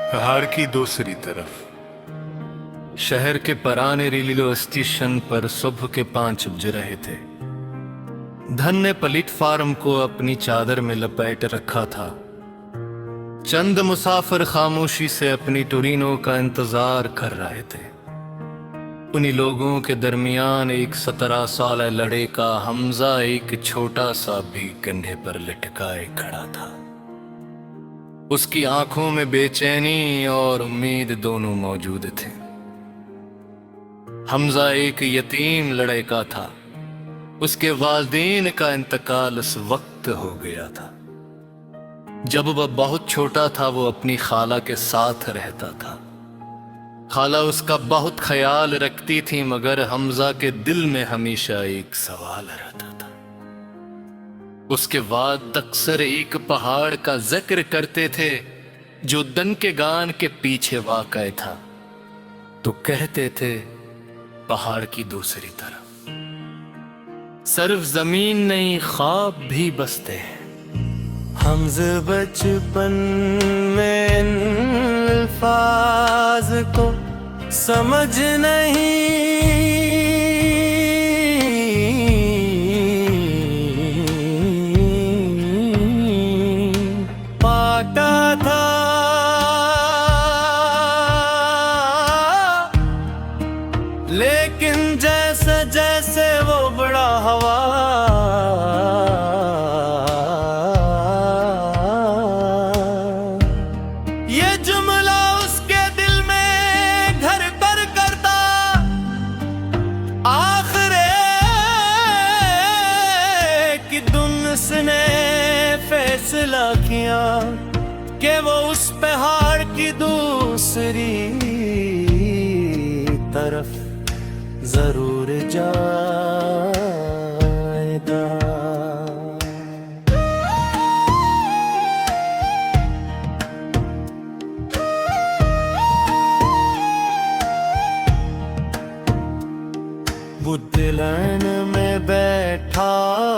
पहाड़ की दूसरी तरफ शहर के पराने रेलवे स्टेशन पर सुबह के 5 बज रहे थे। धन ने प्लेटफार्म को अपनी चादर में लपेट रखा था। चंद मुसाफिर खामोशी से अपनी टोरिनो का इंतजार कर रहे थे। उन्हीं लोगों के दरमियान एक 17 साल लड़का हमजा एक छोटा सा भी कंधे पर लटकाए खड़ा था। उसकी आंखों में बेचैनी और उम्मीद दोनों मौजूद थे। हमजा एक यतीम लड़का था। उसके वालिदैन का इंतकाल उस वक्त हो गया था। जब वह बहुत छोटा था वो अपनी खाला के साथ रहता था। खाला उसका बहुत ख्याल रखती थी, मगर हमजा के दिल में हमेशा एक सवाल रहता था। उसके बाद अक्सर एक पहाड़ का जिक्र करते थे जो दन के गान के पीछे वाक़या था। तो कहते थे पहाड़ की दूसरी तरफ सिर्फ जमीन नहीं, ख्वाब भी बसते हैं। हमज़ बचपन में इन अल्फाज को समझ नहीं पाता था, लेकिन जैसे जैसे वो बड़ा हवा ये जुमला उसके दिल में घर कर करता। आखिरे कि उसने फैसला किया कि वो उस पहाड़ की दूसरी तरफ जरूर जाएगा। बुद्दलन में बैठा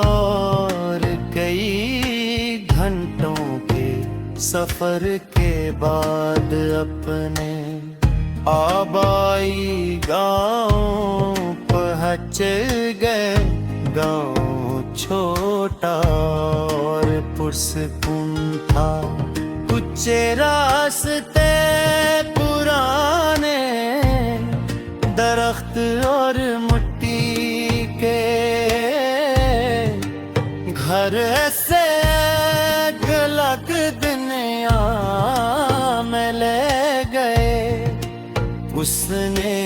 और कई घंटों के सफर के बाद अपने आबाई गाँव पहुँच गए। गाँव छोटा और पुरसकून था। ऊंचे रास्ते पुराने दरख्त और मिट्टी के घर से गलत दुनिया में ले गए। उसने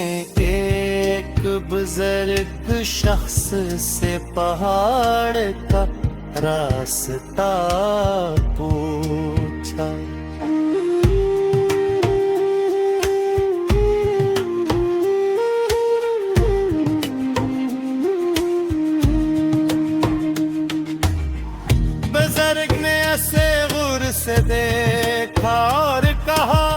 एक बुजुर्ग शख्स से पहाड़ का रास्ता पूछा। बुजुर्ग ने ऐसे गौर से देखा और कहा,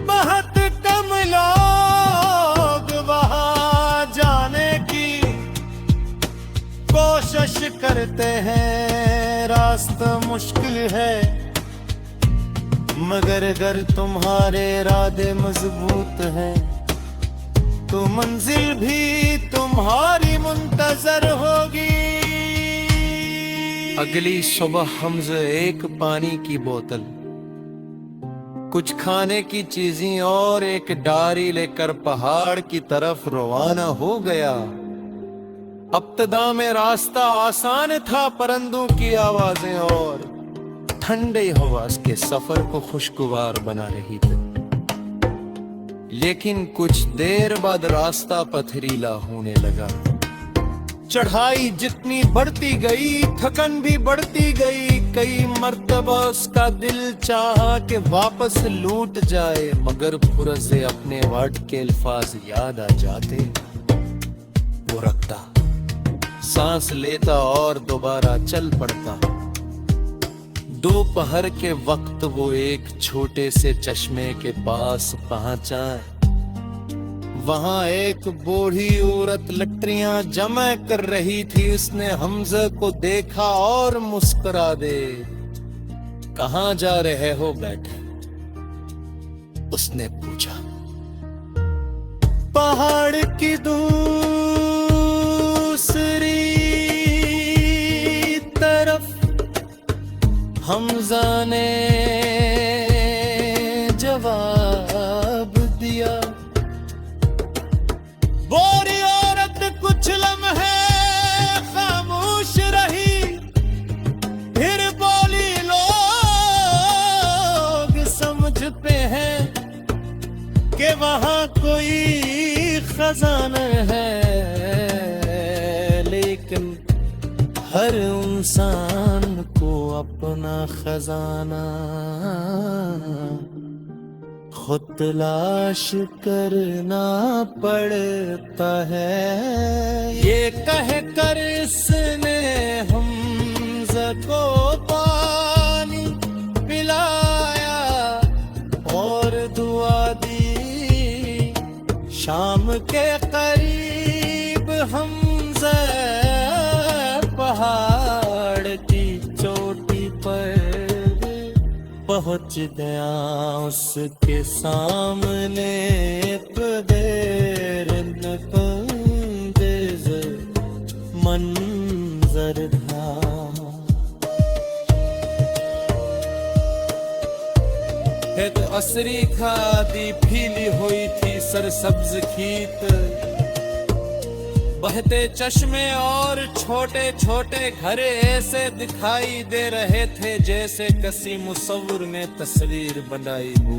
बहुत कम लोग वहां जाने की कोशिश करते हैं। रास्ता मुश्किल है, मगर अगर तुम्हारे इरादे मजबूत हैं तो मंजिल भी तुम्हारी मुंतजर होगी। अगली सुबह हमज़ा एक पानी की बोतल, कुछ खाने की चीजें और एक डायरी लेकर पहाड़ की तरफ रवाना हो गया। इब्तिदा में रास्ता आसान था, परिंदों की आवाजें और ठंडी हवा के सफर को खुशगवार बना रही थी। लेकिन कुछ देर बाद रास्ता पथरीला होने लगा। चढ़ाई जितनी बढ़ती गई थकन भी बढ़ती गई। कई मर्तबा उसका दिल चाहा कि वापस लौट जाए, मगर फुर्र से अपने वर्ड के अल्फाज याद आ जाते। वो रखता, सांस लेता और दोबारा चल पड़ता। दोपहर के वक्त वो एक छोटे से चश्मे के पास पहुंचा। वहां एक बूढ़ी औरत लकड़ियां जमा कर रही थी। उसने हमज़ा को देखा और मुस्कुरा दे। कहाँ जा रहे हो? बैठे। उसने पूछा। पहाड़ की दूसरी तरफ हमजा ने जवाब दिया। बोरी औरत कुछ लम्हे खामोश रही, फिर बोली, लोग समझते हैं कि वहां कोई खजाना है, लेकिन हर इंसान को अपना खजाना खुद तलाश करना पड़ता है। ये कह कर इसने हमज़ा को पानी पिलाया और दुआ दी। शाम के करीब हमज़ा पहाड़ की चोटी पर पहुंच गया। उसके सामने बगैर नक़ाबिज़ मंज़र था। तो असरी खादी फीली हुई थी सरसब्ज खीत, बहते चश्मे और छोटे छोटे घर ऐसे दिखाई दे रहे थे जैसे किसी मुसव्विर ने तस्वीर बनाई हो।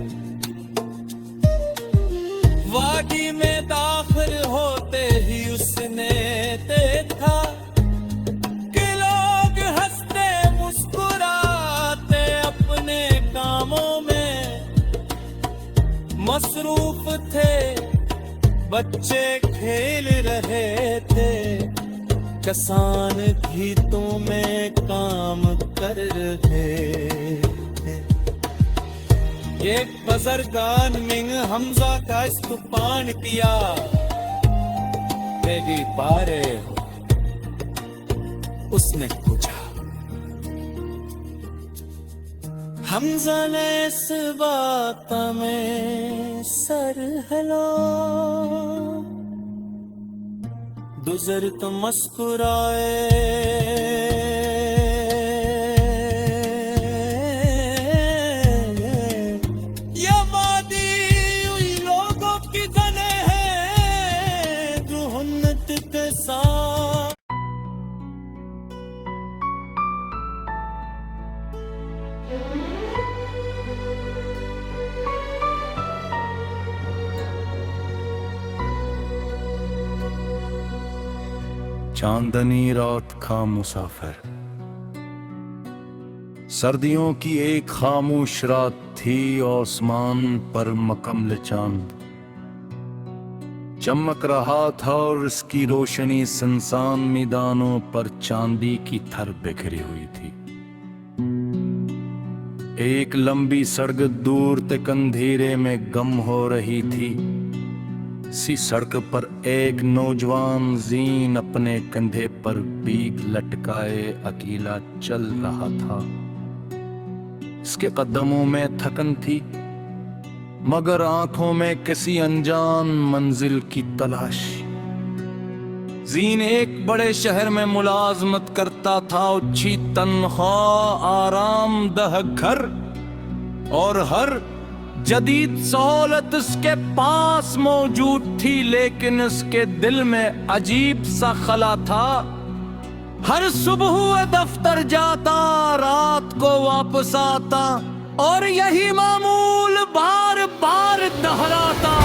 वादी में दाखिल होते ही उसने देखा कि लोग हंसते मुस्कुराते अपने कामों में मसरूफ थे। बच्चे खेल रहे थे, किसान खेतों में काम कर रहे थे। एक बज़रगान मिंग हमज़ा का इस्तुपान किया। तेरी पारे हो? उसने पूछा। हमज़ा ने इस बात में सर हिला, दुज़र तो मुस्कुराए। ये वादी उन लोगों की गने हैं जो हुन्नत के साथ चांदनी रात का मुसाफिर। सर्दियों की एक खामोश रात थी। आसमान पर मकमल चांद चमक रहा था और इसकी रोशनी सुनसान मैदानों पर चांदी की थर बिखरी हुई थी। एक लंबी सड़क दूर तक अंधेरे में गम हो रही थी। सी सड़क पर एक नौजवान जीन अपने कंधे पर बीक लटकाए अकेला चल रहा था। इसके कदमों में थकन थी, मगर आंखों में किसी अनजान मंजिल की तलाश। जीन एक बड़े शहर में मुलाजमत करता था। अच्छी तनख्वाह, आरामदह घर और हर जदीद सहूलत उसके पास मौजूद थी, लेकिन उसके दिल में अजीब सा खला था। हर सुबह वह दफ्तर जाता, रात को वापस आता और यही मामूल बार बार दोहराता।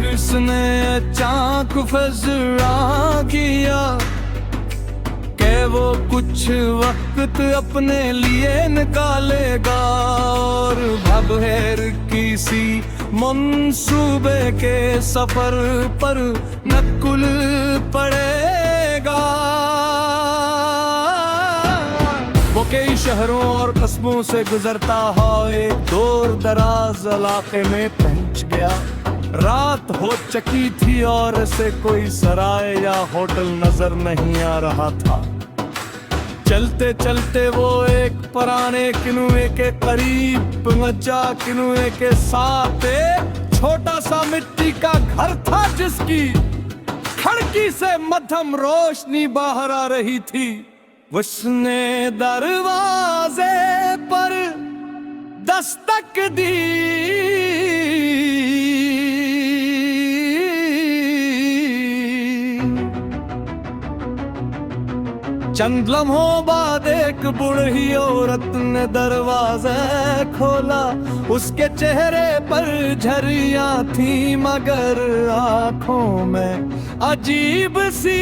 उसने अचानक फैसला किया कि वो कुछ वक्त अपने लिए निकालेगा और भबहेर किसी मंसूबे के सफर पर नकुल पड़ेगा। वो कई शहरों और कस्बों से गुजरता हुआ एक दूर दराज इलाके में पहुंच गया। रात हो चकी थी और से कोई सराय या होटल नजर नहीं आ रहा था। चलते चलते वो एक पुराने किनुए के करीब पहुंचा। किनुए के साथ एक छोटा सा मिट्टी का घर था जिसकी खिड़की से मध्यम रोशनी बाहर आ रही थी। उसने दरवाजे पर दस्तक दी। चंद लम्हों बाद एक बूढ़ी औरत ने दरवाजा खोला। उसके चेहरे पर झरियां थी मगर आंखों में अजीब सी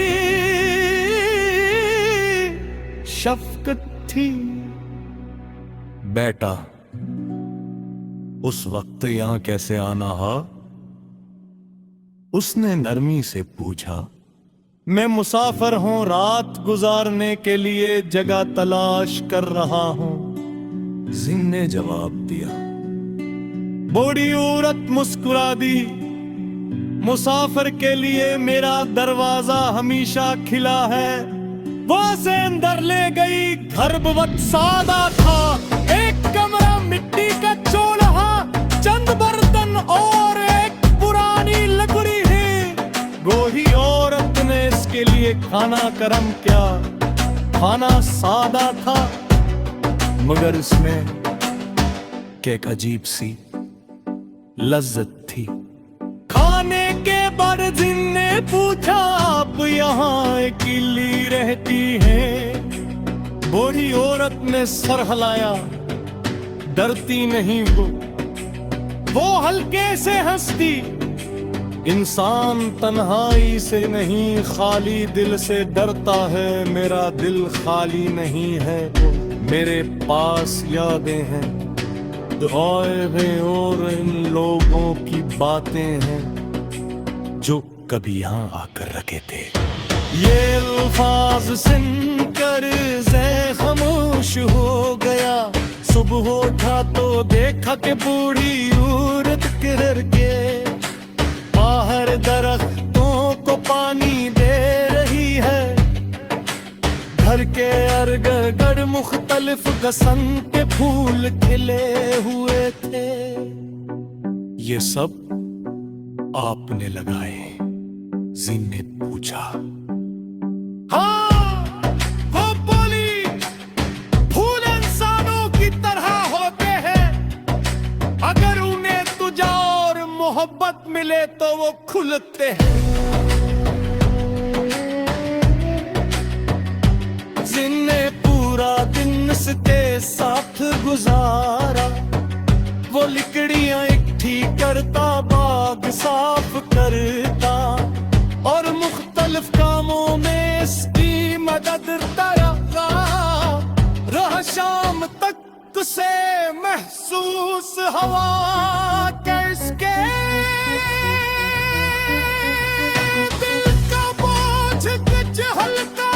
शफकत थी। बेटा, उस वक्त यहां कैसे आना है? उसने नरमी से पूछा। मैं मुसाफिर हूं, रात गुजारने के लिए जगह तलाश कर रहा हूं, जिन ने जवाब दिया। बूढ़ी औरत मुस्कुरा दी। मुसाफिर के लिए मेरा दरवाजा हमेशा खिला है। वो से अंदर ले गई। घर बहुत सादा था। एक कमरा मिट्टी का चूल्हा, चंद बर्तन और एक पुरानी लकड़ी है। बूढ़ी औरत ने इसके लिए खाना गरम किया। खाना सादा था मगर इसमें एक अजीब सी लज्जत थी। खाने के बाद जिन ने पूछा, आप यहाँ अकेली रहती हैं? बूढ़ी औरत ने सर हिलाया। डरती नहीं वो हल्के से हंसती। इंसान तन्हाई से नहीं खाली दिल से डरता है। मेरा दिल खाली नहीं है, मेरे पास यादें हैं, दुआएं हैं और इन लोगों की बातें हैं जो कभी यहाँ आकर रखे थे। ये अल्फाज सुनकर ज़े खामोश हो गया। सुबह उठा तो देखा कि बूढ़ी औरत किधर के बाहर दरख्तों को पानी दे रही है। घर के अर्ग गड़ मुख्तलिफ किस्म के फूल खिले हुए थे। ये सब आपने लगाए? जिन ने पूछा। हाँ, वो बोली, फूल इंसानों की तरह होते हैं। अगर उन्हें तुझा और मोहब्बत मिले तो वो खुलते हैं। जिनने पूरा दिन उसके साथ गुजारा। वो लकड़ियां इकट्ठी करता, बाग साफ करता और मुख्तलिफ कामों में इसकी मदद करता रहा। शाम तक से महसूस हवा के इसके दिल का बोझ कुछ हल्का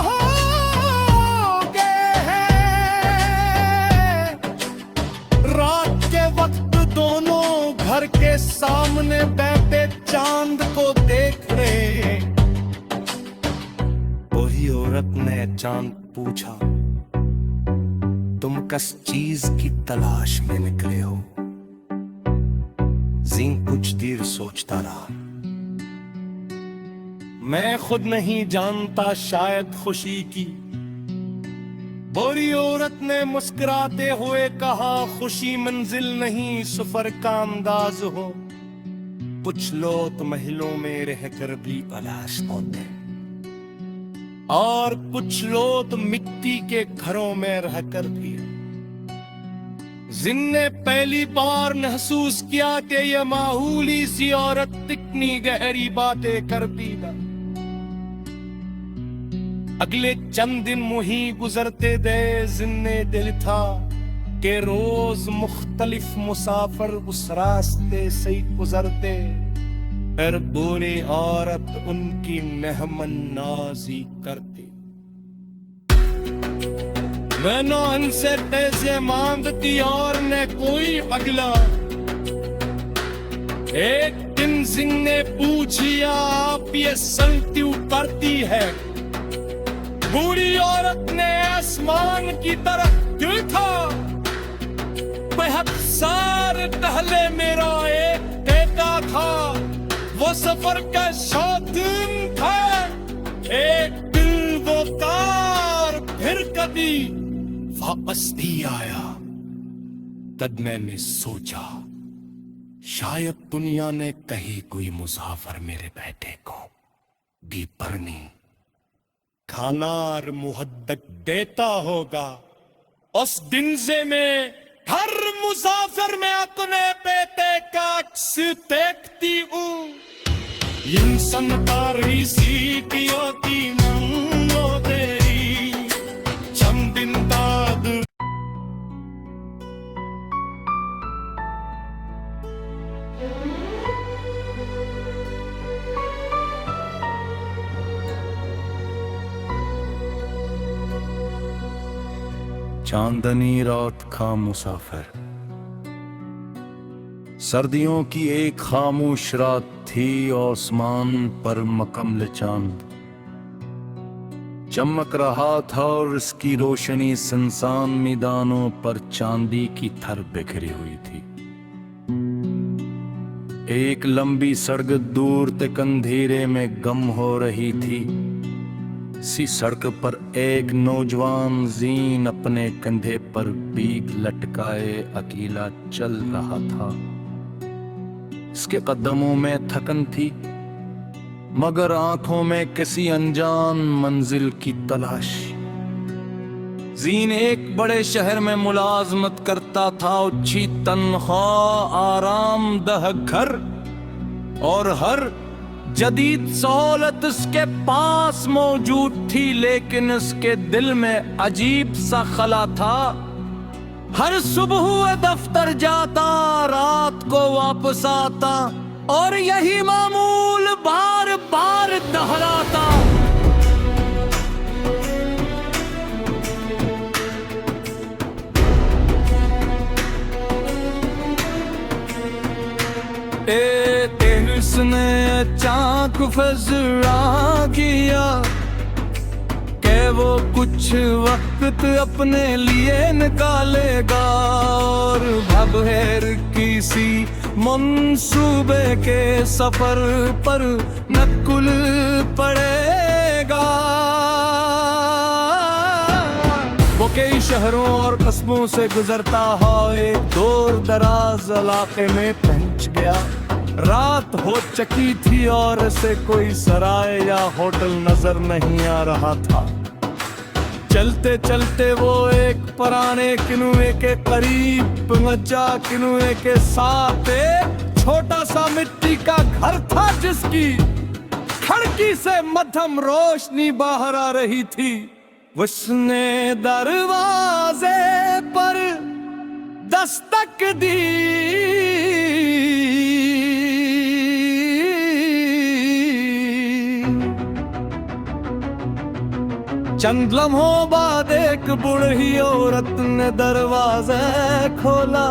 हो गया है। रात के वक्त दोनों घर के सामने बैठे चांद को देख रहे। वही औरत ने चांद पूछा, तुम किस चीज की तलाश में निकले हो? जिन कुछ देर सोचता रहा। मैं खुद नहीं जानता, शायद खुशी की। बुरी औरत ने मुस्कुराते हुए कहा, खुशी मंजिल नहीं सफर का अंदाज हो। कुछ लोग महलों में रहकर भी तलाश पाते और कुछ लोग मिट्टी के घरों में रहकर भी। जिन ने पहली बार महसूस किया कि यह मामूली सी औरत कितनी गहरी बातें करती है। अगले चंद दिन मुही गुजरते गए। जिन्ने दिल था कि रोज मुख्तलिफ मुसाफिर उस रास्ते से गुजरते। फिर बुरी औरत उनकी मेहमान नाजी करती। मैंने उनसे पैसे मांगती और न कोई अगला। एक दिन सिंह ने पूछा, आप ये सल्टी उतरती है? बूढ़ी औरत ने आसमान की तरफ देखा। बेहद सार टहले मेरा एक बेटा था, वो सफर का शौकीन था। एक दिल वो तार फिर कभी वापस नहीं आया। तब मैंने सोचा, शायद दुनिया ने कहीं कोई मुसाफिर मेरे बेटे को भी भरनी खाना और मुहद्दत देता होगा। उस दिन से मैं हर मुसाफिर में अपने बेटे का अक्स देखती हूँ। इंसान तारी सी की होती मंगो तेरी चम दिन बाद। चांदनी रात का मुसाफिर। सर्दियों की एक खामोश रात थी। आसमान पर मकमल चांद चमक रहा था और इसकी रोशनी सुनसान मैदानों पर चांदी की थर बिखरी हुई थी। एक लंबी सड़क दूर तक अंधेरे में गम हो रही थी। सी सड़क पर एक नौजवान जीन अपने कंधे पर बीक लटकाए अकेला चल रहा था। इसके कदमों में थकन थी, मगर आंखों में किसी अनजान मंजिल की तलाश। जीन एक बड़े शहर में मुलाजमत करता था। अच्छी तनख्वाह, आरामदेह घर और हर जदीद सहूलत उसके पास मौजूद थी, लेकिन उसके दिल में अजीब सा खला था। हर सुबह वह दफ्तर जाता, रात को वापस आता और यही मामूल बार बार दोहराता। उसने चाक फजरा किया कि वो कुछ वक्त अपने लिए निकालेगा और भबहेर किसी मंसूबे के सफर पर नकुल पड़ेगा। वो कई शहरों और कस्बों से गुजरता है, एक दूर दराज इलाके में पहुंच गया। रात हो चुकी थी और इसे कोई सराय या होटल नजर नहीं आ रहा था। चलते चलते वो एक पुराने किनुए के करीब पहुंचा। किनुए के साथ एक छोटा सा मिट्टी का घर था, जिसकी खिड़की से मध्यम रोशनी बाहर आ रही थी। उसने दरवाजे पर दस्तक दी। चंद लम्हों बाद एक बूढ़ी औरत ने दरवाजा खोला।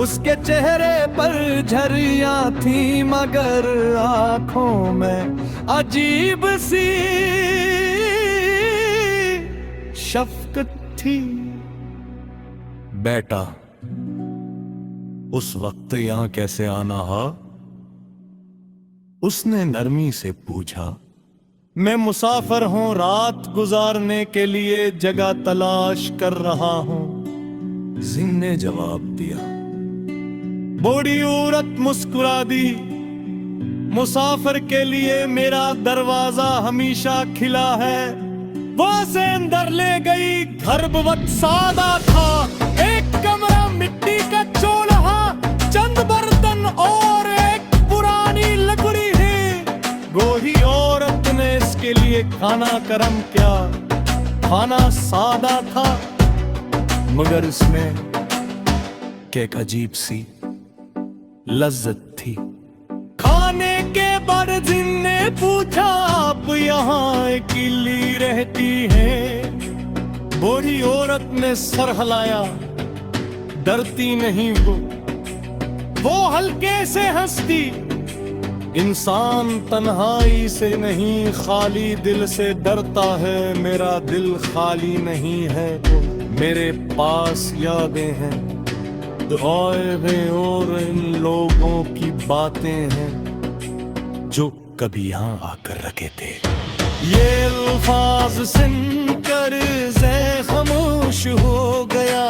उसके चेहरे पर झरियां थी, मगर आंखों में अजीब सी शफकत थी। बेटा, उस वक्त यहां कैसे आना है? उसने नरमी से पूछा। मैं मुसाफिर हूँ, रात गुजारने के लिए जगह तलाश कर रहा हूँ, जिन ने जवाब दिया। बूढ़ी औरत मुस्कुरा दी। मुसाफिर के लिए मेरा दरवाजा हमेशा खिला है। वो से अंदर ले गई। घर बहुत सादा था। एक कमरा मिट्टी का चूल्हा, चंद बर्तन और एक पुरानी लकड़ी है। गोही औरत ने इसके लिए खाना गरम किया। खाना सादा था, मगर इसमें एक अजीब सी लज्जत थी। खाने के बाद जिन ने पूछा, आप यहाँ अकेली रहती हैं? बूढ़ी औरत ने सर हिलाया। डरती नहीं वो हल्के से हंसती। इंसान तन्हाई से नहीं खाली दिल से डरता है, मेरा दिल खाली नहीं है, मेरे पास यादें हैं, दुआएं और इन लोगों की बातें हैं जो कभी यहाँ आकर रखे थे। ये अल्फाज सुनकर ज़े खामोश हो गया,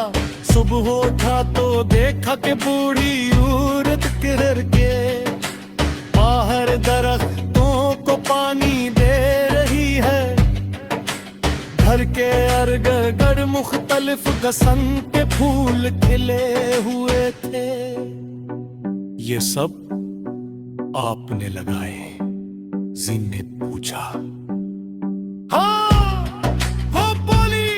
सुबह उठा तो देखा कि बूढ़ी औरत किरर के बाहर दरख्तों को पानी दे रही है। घर के अर्ग मुख्तलिफ किस्म के फूल खिले हुए थे। ये सब आपने लगाए? जिन ने पूछा। हाँ, वो बोली,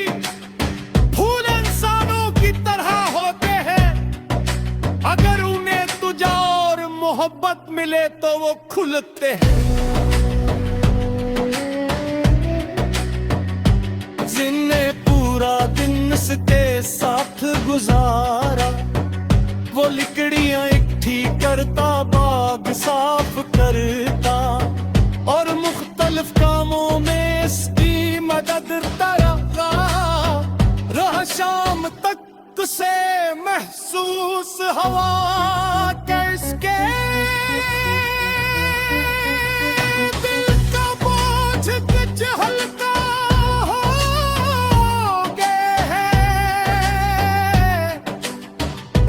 फूल इंसानों की तरह होते हैं, अगर उन्हें तुझा और मोहब्बत मिले तो वो खुलते हैं। जिनने पूरा दिन उसके साथ गुजारा, वो लिकड़ियां इकट्ठी करता, बाग साफ करता और मुख्तलिफ कामों में इसकी मदद रहा शाम तक उसे महसूस हवा के इसके दिल का बोझ कुछ हल्का हो गया है।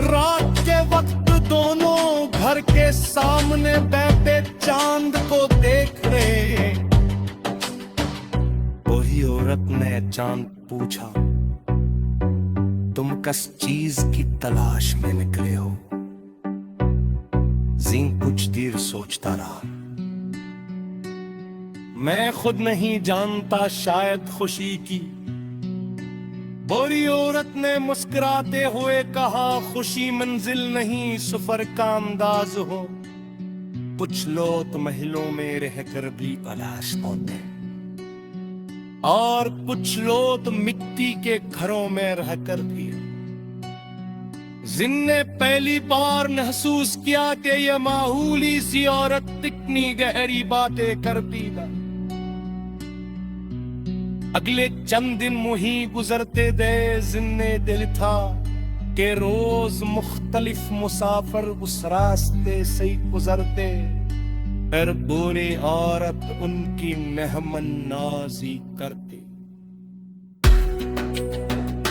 रात के वक्त दोनों घर के सामने बैठे चांद को देख रहे। वही औरत ने चांद पूछा, तुम किस चीज की तलाश में निकले हो? जीन कुछ देर सोचता रहा। मैं खुद नहीं जानता, शायद खुशी की। बुरी औरत ने मुस्कुराते हुए कहा, खुशी मंजिल नहीं सफर का अंदाज हो। कुछ लोग महलों में रहकर भी तलाश होते, और कुछ लोग मिट्टी के घरों में रहकर भी। जिनने पहली बार महसूस किया कि यह मामूली सी औरत कितनी गहरी बातें करती है। अगले चंद दिन मुही गुजरते गए। जिन्ने दिल था कि रोज मुख्तलिफ मुसाफिर उस रास्ते से गुजरते, फिर बुरी औरत उनकी मेहमान नाजी करती।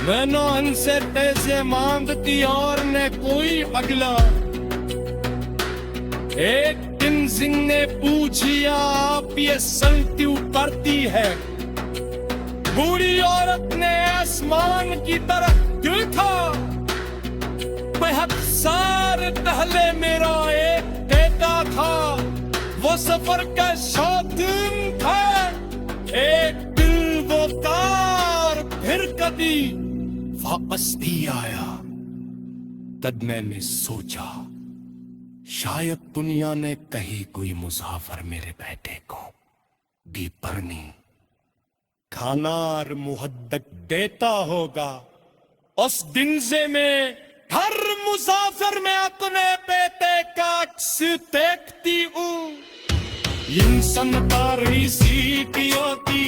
वह न उनसे पैसे मांगती और न कोई अगला। एक दिन सिंह ने पूछा, आप ये सल्टी उतरती है? बूढ़ी औरत ने आसमान की तरफ देखा। बेहद पहले मेरा एक बेटा था, वो सफर का शौकीन था। एक दिल वो कार फिर कभी वापस नहीं आया। तब मैंने सोचा, शायद दुनिया ने कहीं कोई मुसाफिर मेरे बेटे को भी परनी खाना और मुहद्दत देता होगा। उस दिन से मैं हर मुसाफिर में अपने बेटे का अक्स देखती हूँ। इंसान तारी सी की होती